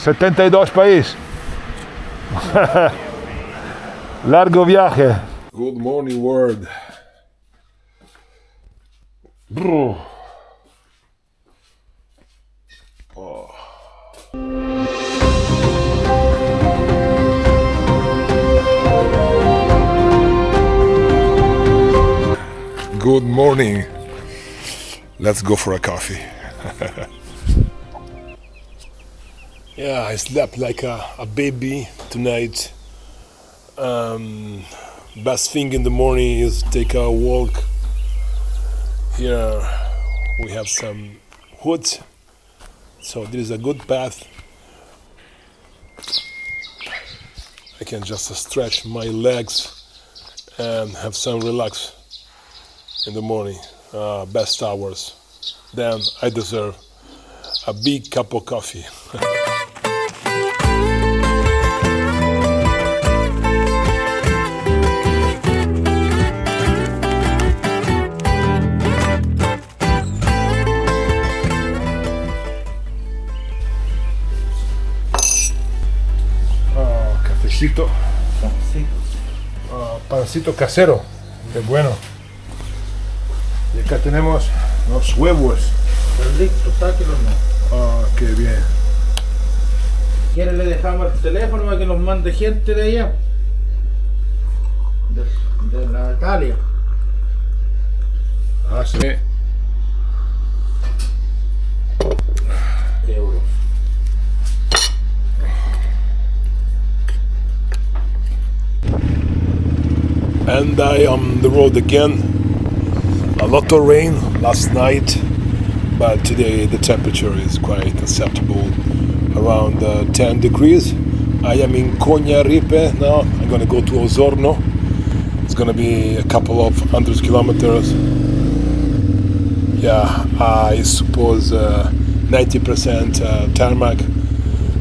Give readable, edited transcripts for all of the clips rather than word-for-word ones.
72 países. Largo viaje. Good morning, world. Good morning. Let's go for a coffee. Yeah, I slept like a baby tonight. Best thing in the morning is take a walk. Here we have some wood, so there is a good path. I can just stretch my legs and have some relax in the morning. Best hours. Then I deserve a big cup of coffee. Cafecito. Pancito casero. Qué bueno. Y acá tenemos los huevos. Están listos, sáquenlos no. Qué bien. ¿Quieren le dejamos el teléfono para que nos mande gente de allá? De la Italia. Sí. Euros. And I am on the road again. A lot of rain last night, but today the temperature is quite acceptable, around 10 degrees. I am in Cognaripe now. I'm gonna go to Osorno. It's gonna be a couple of 100 kilometers. Yeah, I suppose 90% tarmac.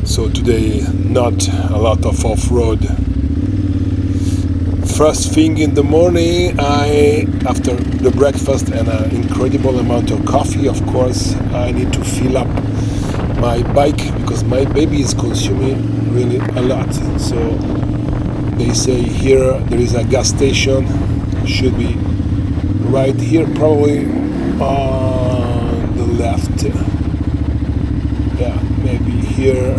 So today not a lot of off-road. First thing in the morning, after the breakfast and an incredible amount of coffee, of course, I need to fill up my bike because my baby is consuming really a lot. So they say here there is a gas station, should be right here, probably on the left. Yeah, maybe here.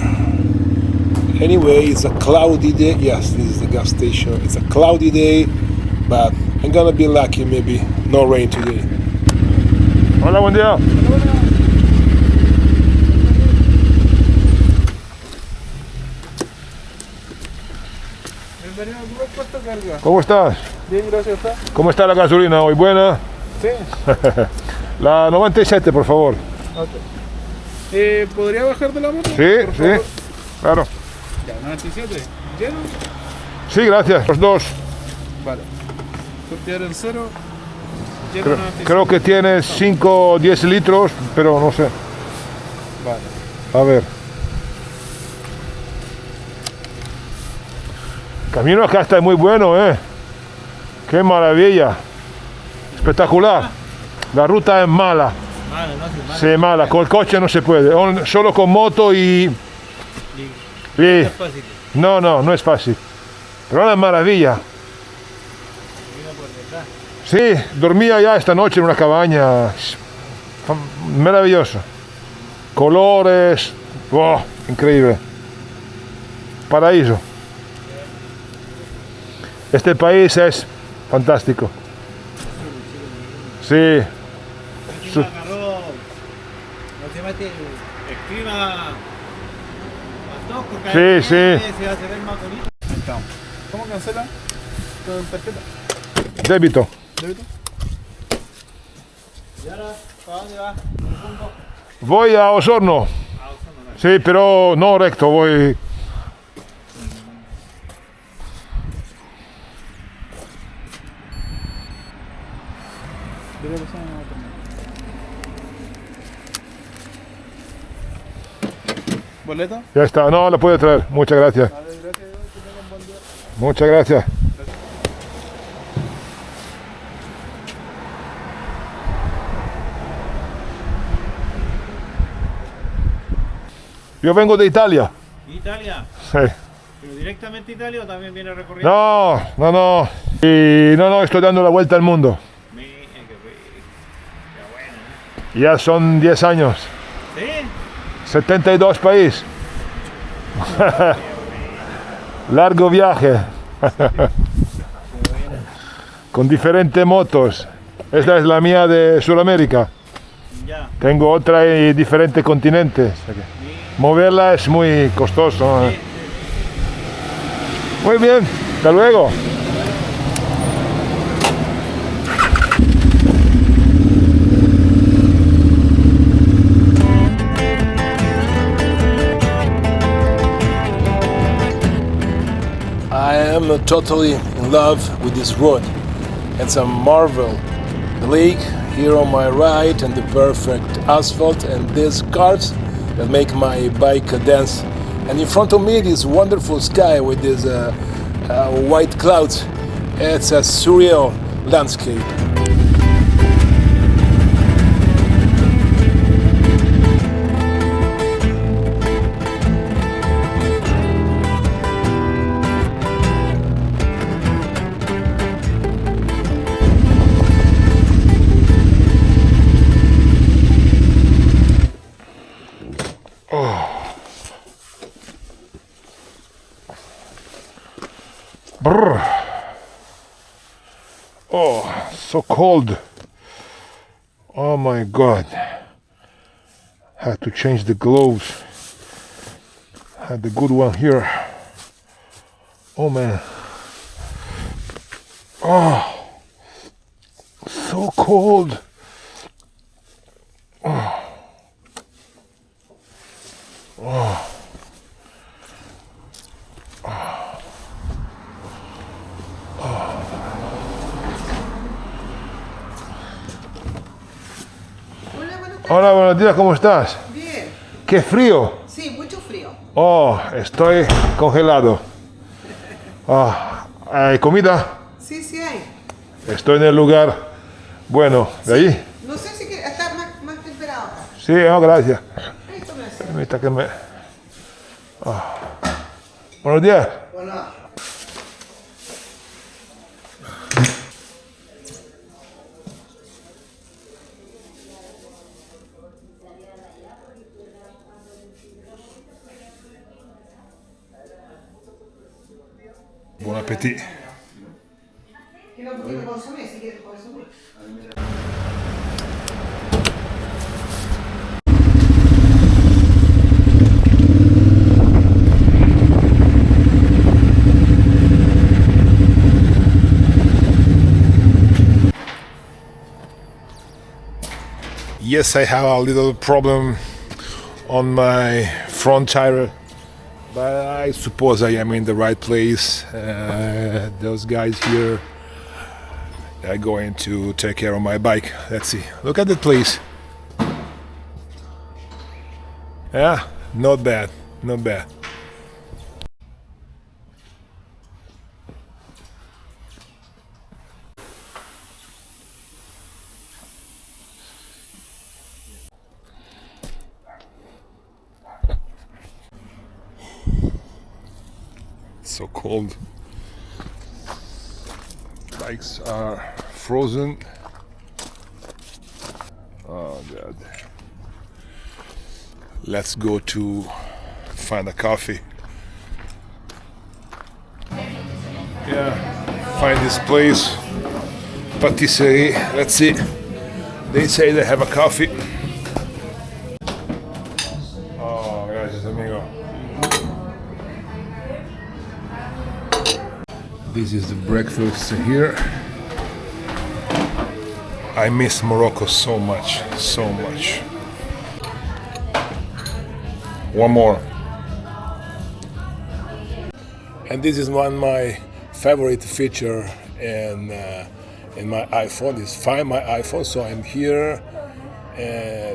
Anyway, it's a cloudy day. Yes, this is the gas station. It's a cloudy day, but I'm gonna be lucky, maybe no rain today. Hola, buen día. Bienvenido, ¿cuánto carga? ¿Cómo estás? Bien, gracias. ¿Cómo está la gasolina hoy? ¿Buena? Sí. La 97, por favor. Okay. ¿Podría bajar de la moto? Sí, por sí, favor? claro. Ya, 97. ¿Lleno? Sí, gracias. Los dos. Vale. Surtidor en cero. Lleno 97. Creo que tienes 5 o 10 litros, pero no sé. Vale. A ver. El camino acá está muy bueno, ¿eh? Qué maravilla. Espectacular. La ruta es mala. Vale, no hace mal. Sí, mala. Con el coche no se puede. Solo con moto y... Es fácil. No es fácil. Pero una maravilla. Mira por detrás. Sí, dormía ya esta noche en una cabaña. Maravilloso. Colores. ¡Oh! Increíble. Paraíso. Este país es fantástico. Sí. Aquí me agarró. No se mete el clima. Sí, sí. Se hace ver más bonito. Ahí estamos. ¿Cómo cancela? Con tarjeta. Débito. ¿Débito? ¿Y ahora para dónde va? Voy a Osorno. Sí, pero no recto, voy... ¿Boleta? Ya está, no, la puede traer. Muchas gracias. Vale, gracias. Que tengan buen día. Muchas gracias. Yo vengo de Italia. Italia. Sí. ¿Pero directamente a Italia o también viene recorriendo? No. Y no, estoy dando la vuelta al mundo. Mira, qué rico. Qué bueno, ¿eh? Ya son 10 años. ¿Sí? 72 países. Largo viaje. Con diferentes motos. Esta es la mía de Sudamérica. Ya. Tengo otra en diferentes continentes. Moverla es muy costoso. Sí. Muy bien, hasta luego. I am totally in love with this road. It's a marvel. The lake here on my right and the perfect asphalt and these curves that make my bike dance. And in front of me this wonderful sky with these white clouds. It's a surreal landscape. Brr. Oh, so cold. Oh my god. Had to change the gloves. Had the good one here. Oh man. Oh, so cold. Hola, buenos días, ¿cómo estás? Bien, ¡Qué frío! sí, mucho frío. Oh, estoy congelado. ¿Hay comida? Sí, sí hay. Estoy en el lugar bueno, de ahí. No sé si está más temperado acá. Sí, gracias. Esto me hace. Permita que me... Buenos días. Bueno, Buon appetito. quiero un poquito de consomé, si quieres consomé. Yes, I have a little problem on my front tire, but I suppose I am in the right place. Those guys here are going to take care of my bike. Let's see. Look at that place. Yeah, not bad, not bad. So cold. Bikes are frozen. Oh god. Let's go to find a coffee. Yeah, find this place. Patisserie. Let's see. They say they have a coffee. Oh, gracias, amigo. This is the breakfast here. I miss Morocco so much, so much. One more. And this is one of my favorite feature in my iPhone is Find My iPhone. So I'm here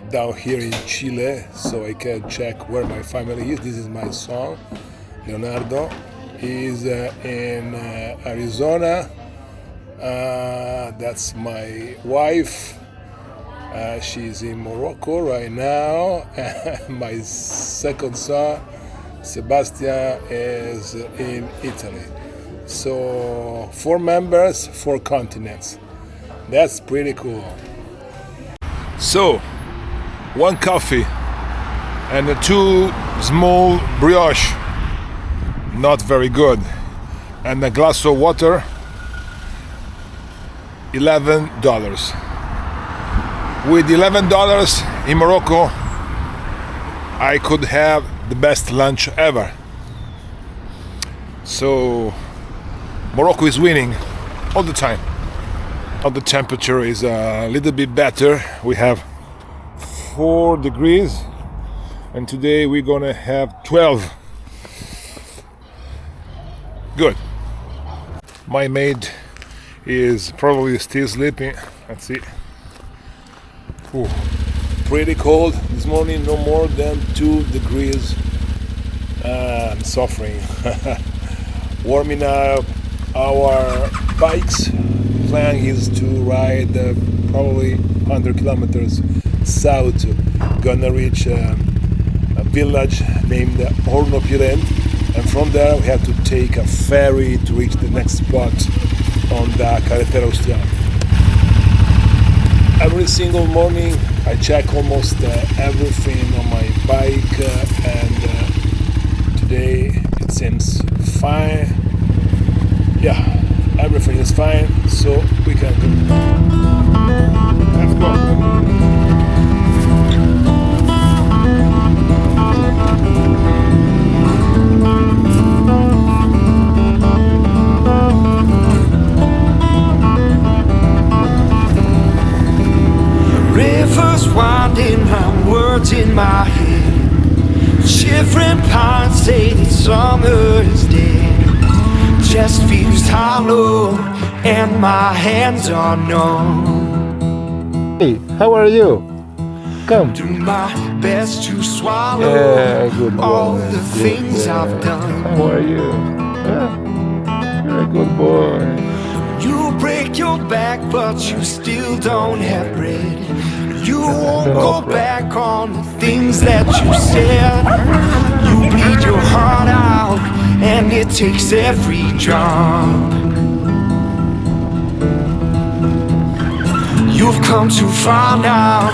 down here in Chile, so I can check where my family is. This is my son, Leonardo. He's in Arizona. That's my wife. She's in Morocco right now. My second son, Sebastian is in Italy. So 4 members, 4 continents. That's pretty cool. So 1 coffee and 2 small brioche, not very good, and a glass of water, $11. With $11 in Morocco, I could have the best lunch ever. So Morocco is winning all the time. Now the temperature is a little bit better. We have 4 degrees, and today we're gonna have 12. Good. My maid is probably still sleeping. Let's see. Ooh. Pretty cold this morning, no more than 2 degrees. I'm suffering. Warming up our bikes. Plan is to ride probably 100 kilometers south. Gonna reach a village named Hornopiren, and from there we have to take a ferry to reach the next spot on the Carretera Austriana. Every single morning I check almost everything on my bike, and today it seems fine. Yeah, everything is fine, so we can go. Let's go. Rivers winding round words in my head. Shivering pines say that summer is dead. Chest feels hollow and my hands are numb. Hey, how are you? Come. Do my best to swallow Good all boy. the things I've done. How are you? You're a good boy. You break your back, but you still don't have bread. You won't go back on the things that you said. You bleed your heart out, and it takes every drop. You've come too far now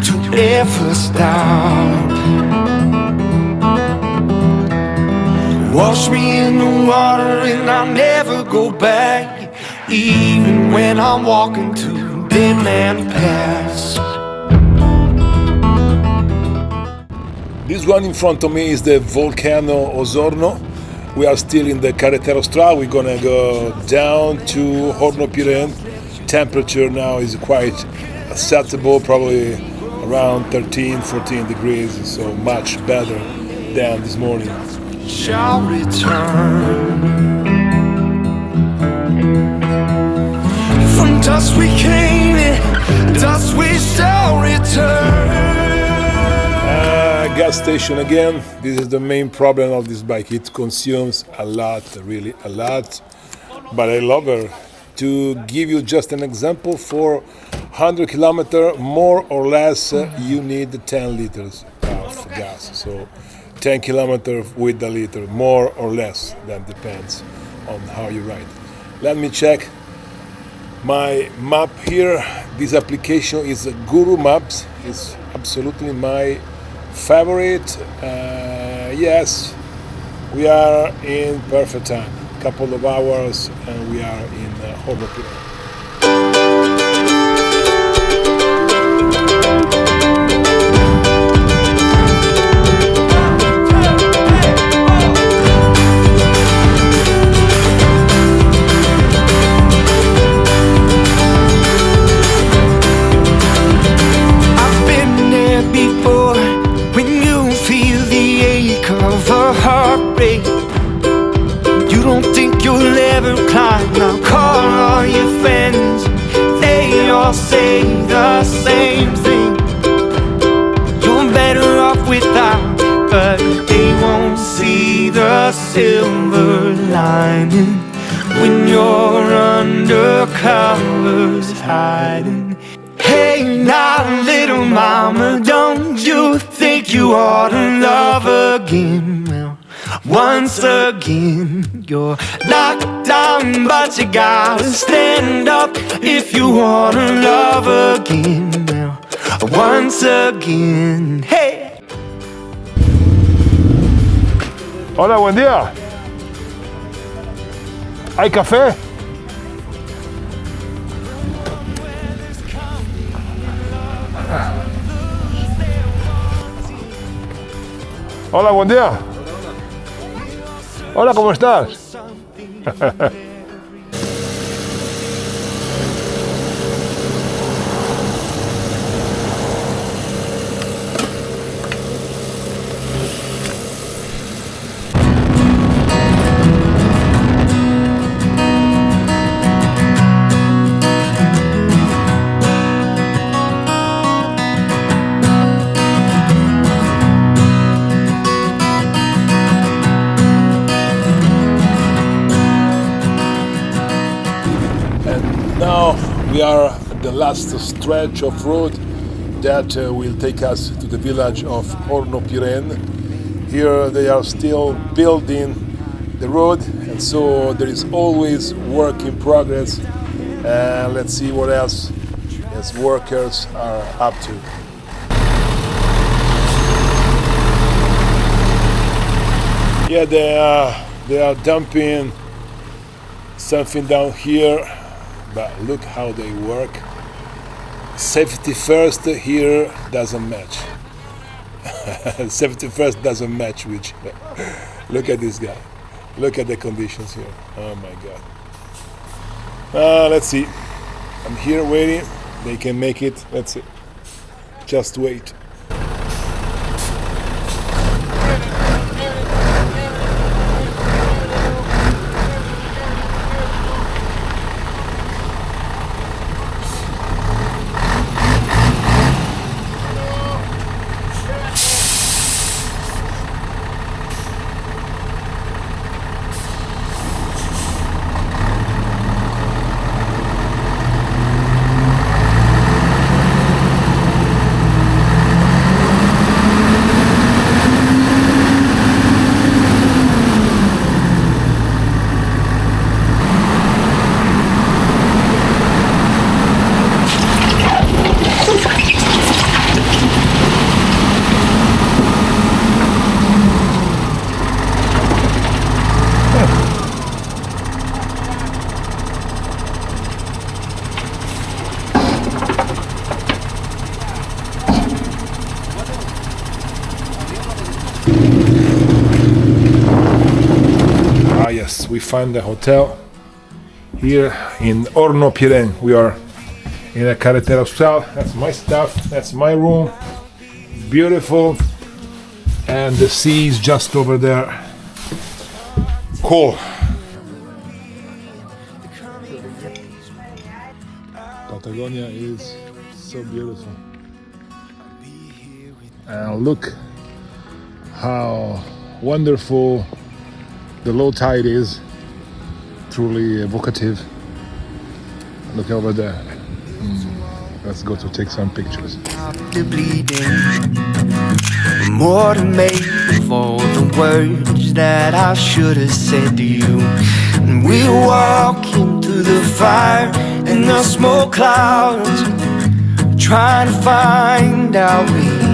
to ever stop. Wash me in the water and I'll never go back. Even when I'm walking to dead man pass. This one in front of me is the Volcano Osorno. We are still in the Carretera Austriana. We're gonna go down to Hornopiren. Temperature now is quite acceptable, probably around 13-14 degrees, so much better than this morning. Shall return. From dust we came, and dust we shall return. Gas station again. This is the main problem of this bike. It consumes a lot, really a lot, but I love her. To give you just an example, for 100 kilometers, more or less, you need 10 liters of gas. So 10 kilometers with a liter, more or less. That depends on how you ride. Let me check my map here. This application is Guru Maps. It's absolutely my favorite. Yes, we are in perfect time. Couple of hours and we are in Hornopiren. I've been there before, when you feel the ache of a heartbreak. You don't think you'll ever climb. Now call all your friends, they all say the same thing. You're better off without, but they won't see the silver lining when you're under covers hiding. Hey now, little mama, don't you think you ought to love again? Well, once again, you're knocked down, but you gotta stand up if you ought to love again. Well, once again, hey. Hola, buen día. ¿Hay café? Hola, buen día. Hola, ¿cómo estás? Now we are at the last stretch of road that will take us to the village of Ornopiren. Here they are still building the road, and so there is always work in progress. Let's see what else as workers are up to. Yeah, they are dumping something down here. But look how they work. Safety first here doesn't match. Safety first doesn't match, which look at this guy. Look at the conditions here. Oh my God. Let's see. I'm here waiting. They can make it. Let's see. Just wait. Yes, we find the hotel here in Ornopiren. We are in a Carretera Austral. That's my stuff. That's my room. Beautiful. And the sea is just over there. Cool. Patagonia is so beautiful. And look how wonderful the low tide is. Truly evocative. Look over there. Let's go to take some pictures. The bleeding, more to make of all the words that I should have said to you. And we walk into the fire and the smoke clouds, trying to find our way